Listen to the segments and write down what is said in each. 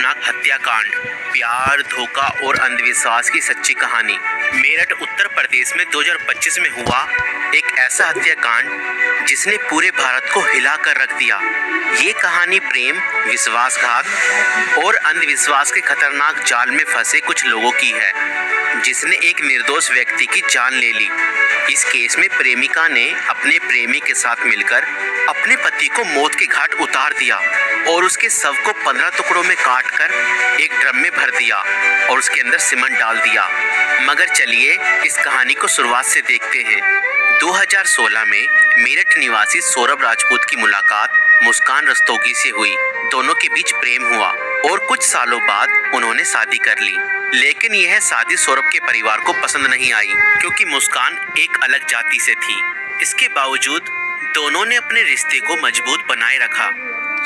खौफनाक हत्याकांड, प्यार, धोखा और अंधविश्वास की सच्ची कहानी। मेरठ उत्तर प्रदेश में 2025 में हुआ एक ऐसा हत्याकांड जिसने पूरे भारत को हिला कर रख दिया। ये कहानी प्रेम, विश्वासघात और अंधविश्वास के खतरनाक जाल में फंसे कुछ लोगों की है, जिसने एक निर्दोष व्यक्ति की जान ले ली। इस केस में प्रेमिका ने अपने प्रेमी के साथ मिलकर अपने पति को मौत के घाट उतार दिया और उसके शव को 15 टुकड़ों में काटकर एक ड्रम में भर दिया और उसके अंदर सीमेंट डाल दिया। मगर चलिए इस कहानी को शुरुआत से देखते हैं। 2016 में मेरठ निवासी सौरभ राजपूत की मुलाकात मुस्कान रस्तोगी से हुई। दोनों के बीच प्रेम हुआ और कुछ सालों बाद उन्होंने शादी कर ली। लेकिन यह शादी सौरभ के परिवार को पसंद नहीं आई, क्योंकि मुस्कान एक अलग जाति से थी। इसके बावजूद दोनों ने अपने रिश्ते को मजबूत बनाए रखा।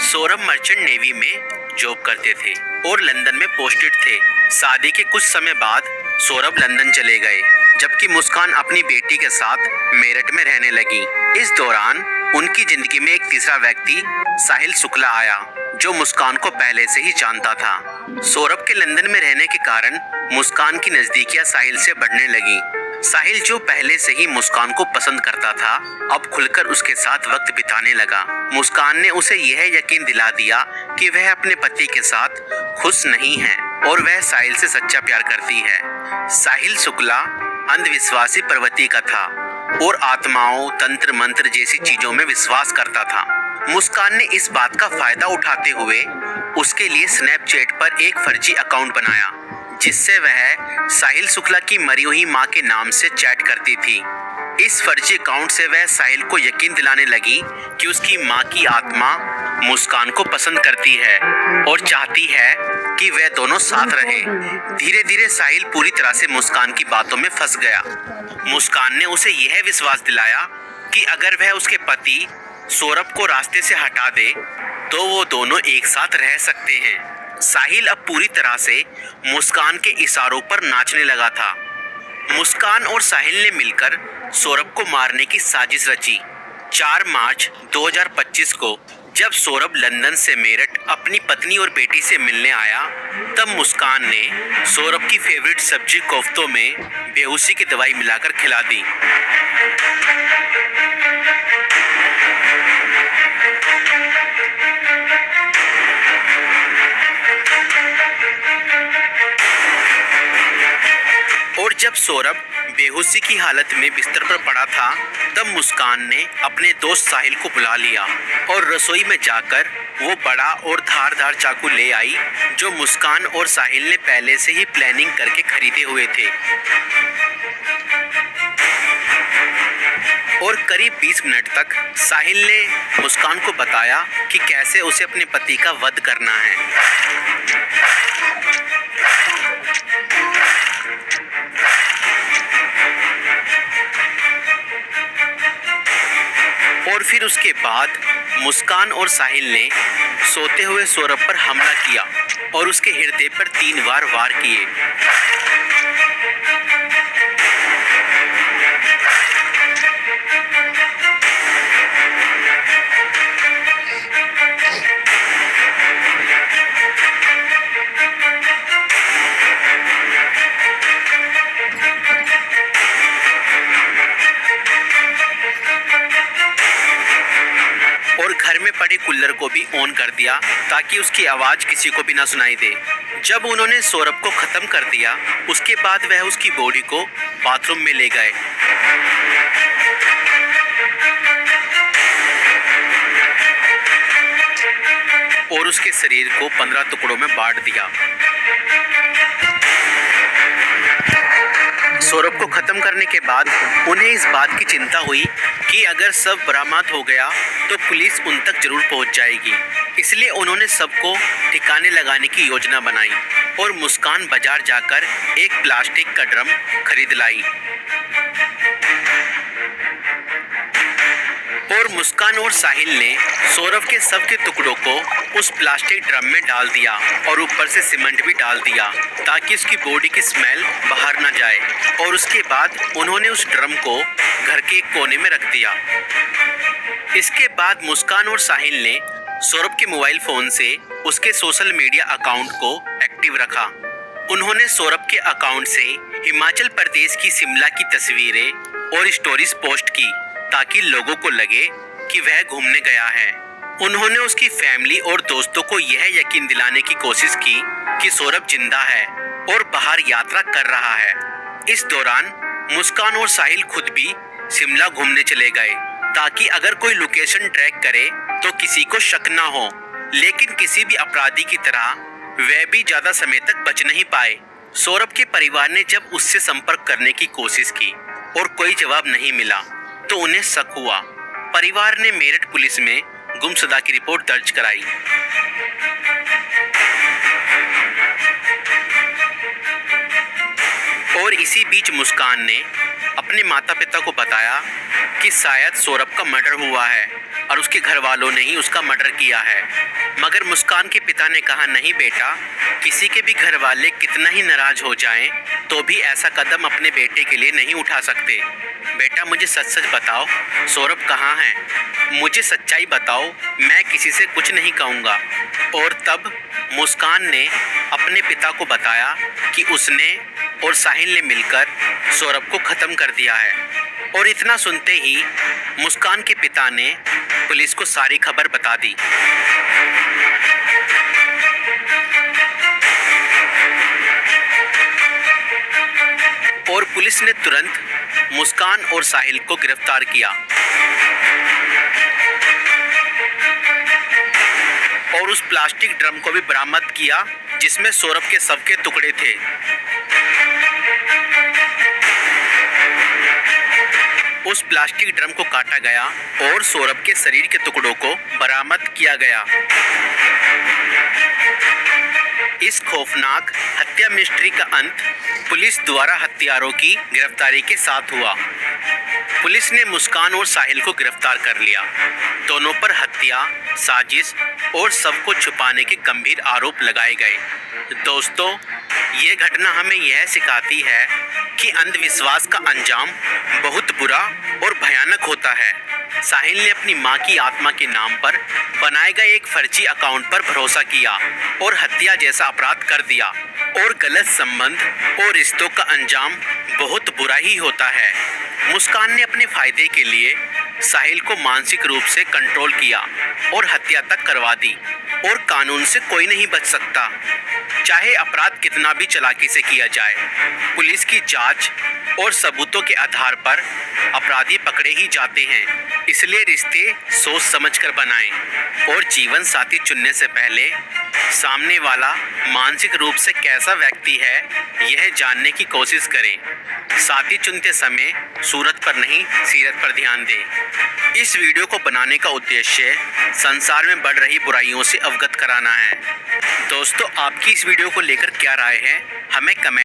सौरभ मर्चेंट नेवी में जॉब करते थे और लंदन में पोस्टेड थे। शादी के कुछ समय बाद सौरभ लंदन चले गए, जबकि मुस्कान अपनी बेटी के साथ मेरठ में रहने लगी। इस दौरान उनकी जिंदगी में एक तीसरा व्यक्ति साहिल शुक्ला आया, जो मुस्कान को पहले से ही जानता था। सौरभ के लंदन में रहने के कारण मुस्कान की नजदीकियां साहिल से बढ़ने लगी। साहिल, जो पहले से ही मुस्कान को पसंद करता था, अब खुलकर उसके साथ वक्त बिताने लगा। मुस्कान ने उसे यह यकीन दिला दिया कि वह अपने पति के साथ खुश नहीं है और वह साहिल से सच्चा प्यार करती है। साहिल शुक्ला अंधविश्वासी प्रवृत्ति का था और आत्माओं, तंत्र मंत्र जैसी चीजों में विश्वास करता था। मुस्कान ने इस बात का फायदा उठाते हुए उसके लिए स्नैपचैट पर एक फर्जी अकाउंट बनाया, जिससे वह साहिल शुक्ला की मरी हुई मां के नाम से चैट करती थी। इस फर्जी अकाउंट से वह साहिल को यकीन दिलाने लगी कि उसकी मां की आत्मा मुस्कान को पसंद करती है और चाहती है कि वह दोनों साथ रहें। धीरे धीरे साहिल पूरी तरह से मुस्कान की बातों में फंस गया। मुस्कान ने उसे यह विश्वास दिलाया कि अगर वह उसके पति सौरभ को रास्ते से हटा दे तो वो दोनों एक साथ रह सकते हैं। साहिल अब पूरी तरह से मुस्कान के इशारों पर नाचने लगा था। मुस्कान और साहिल ने मिलकर सौरभ को मारने की साजिश रची। 4 मार्च 2025 को जब सौरभ लंदन से मेरठ अपनी पत्नी और बेटी से मिलने आया, तब मुस्कान ने सौरभ की फेवरेट सब्जी कोफ्तों में बेहोशी की दवाई मिलाकर खिला दी। और जब सौरभ बेहोशी की हालत में बिस्तर पर पड़ा था, तब मुस्कान ने अपने दोस्त साहिल को बुला लिया और रसोई में जाकर वो बड़ा और धारदार चाकू ले आई, जो मुस्कान और साहिल ने पहले से ही प्लानिंग करके खरीदे हुए थे। और करीब 20 मिनट तक साहिल ने मुस्कान को बताया कि कैसे उसे अपने पति का वध करना है। और फिर उसके बाद मुस्कान और साहिल ने सोते हुए सौरभ पर हमला किया और उसके हृदय पर 3 बार वार किए। और घर में पड़े कूलर को भी ऑन कर दिया ताकि उसकी आवाज किसी को भी ना सुनाई दे। जब उन्होंने सौरभ को खत्म कर दिया, उसके बाद वह उसकी बॉडी को बाथरूम में ले गए। और उसके शरीर को 15 टुकड़ों में बांट दिया। सौरभ को खत्म करने के बाद उन्हें इस बात की चिंता हुई कि अगर शव बरामद हो गया तो पुलिस उन तक जरूर पहुंच जाएगी। इसलिए उन्होंने सबको ठिकाने लगाने की योजना बनाई और मुस्कान बाजार जाकर एक प्लास्टिक का ड्रम खरीद लाई। और मुस्कान और साहिल ने सौरभ के शव के टुकड़ों को उस प्लास्टिक ड्रम में डाल दिया और ऊपर से सीमेंट भी डाल दिया ताकि उसकी बॉडी की स्मेल बाहर ना जाए। और उसके बाद उन्होंने उस ड्रम को घर के एक कोने में रख दिया। इसके बाद मुस्कान और साहिल ने सौरभ के मोबाइल फोन से उसके सोशल मीडिया अकाउंट को एक्टिव रखा। उन्होंने सौरभ के अकाउंट से हिमाचल प्रदेश की शिमला की तस्वीरें और स्टोरीज पोस्ट की ताकि लोगों को लगे कि वह घूमने गया है। उन्होंने उसकी फैमिली और दोस्तों को यह यकीन दिलाने की कोशिश की कि सौरभ जिंदा है और बाहर यात्रा कर रहा है। इस दौरान मुस्कान और साहिल खुद भी शिमला घूमने चले गए ताकि अगर कोई लोकेशन ट्रैक करे तो किसी को शक ना हो। लेकिन किसी भी अपराधी की तरह वह भी ज्यादा समय तक बच नहीं पाए। सौरभ के परिवार ने जब उससे संपर्क करने की कोशिश की और कोई जवाब नहीं मिला तो उन्हें शक हुआ। परिवार ने मेरठ पुलिस में गुमशुदा की रिपोर्ट दर्ज कराई। और इसी बीच मुस्कान ने अपने माता पिता को बताया कि शायद सौरभ का मर्डर हुआ है और उसके घर वालों ने ही उसका मर्डर किया है। मगर मुस्कान के पिता ने कहा, नहीं बेटा, किसी के भी घर वाले कितना ही नाराज हो जाएं तो भी ऐसा कदम अपने बेटे के लिए नहीं उठा सकते। बेटा, मुझे सच सच बताओ, सौरभ कहाँ है? मुझे सच्चाई बताओ, मैं किसी से कुछ नहीं कहूँगा। और तब मुस्कान ने अपने पिता को बताया कि उसने और साहिल ने मिलकर सौरभ को ख़त्म कर दिया है। और इतना सुनते ही मुस्कान के पिता ने पुलिस को सारी खबर बता दी। और पुलिस ने तुरंत मुस्कान और साहिल को गिरफ्तार किया और उस प्लास्टिक ड्रम को भी बरामद किया जिसमें सौरभ के शव के टुकड़े थे। उस प्लास्टिक ड्रम को काटा गया और सौरभ के शरीर के टुकड़ों को बरामद किया गया। इस खौफनाक हत्या मिस्ट्री का अंत पुलिस द्वारा हत्यारों की गिरफ्तारी के साथ हुआ। पुलिस ने मुस्कान और साहिल को गिरफ्तार कर लिया। दोनों पर हत्या, साजिश और शव को छुपाने के गंभीर आरोप लगाए गए। दोस्तों, ये घटना हमें यह सिखाती है कि अंधविश्वास का अंजाम बहुत बुरा और भयानक होता है। साहिल ने अपनी मां की आत्मा के नाम पर बनाए गए एक फर्जी अकाउंट पर भरोसा किया और हत्या जैसा अपराध कर दिया। और गलत संबंध और रिश्तों का अंजाम बहुत बुरा ही होता है। मुस्कान ने अपने फायदे के लिए साहिल को मानसिक रूप से कंट्रोल किया और हत्या तक करवा दी। और कानून से कोई नहीं बच सकता, चाहे अपराध कितना भी चालाकी से किया जाए। पुलिस की जांच और सबूतों के आधार पर अपराधी पकड़े ही जाते हैं। इसलिए रिश्ते सोच समझकर बनाएं और जीवन साथी चुनने से पहले सामने वाला मानसिक रूप से कैसा व्यक्ति है यह जानने की कोशिश करें। साथी चुनते समय सूरत पर नहीं, सीरत पर ध्यान दें। इस वीडियो को बनाने का उद्देश्य संसार में बढ़ रही बुराइयों से अवगत कराना है। दोस्तों, आपकी इस वीडियो को लेकर क्या राय है, हमें कमेंट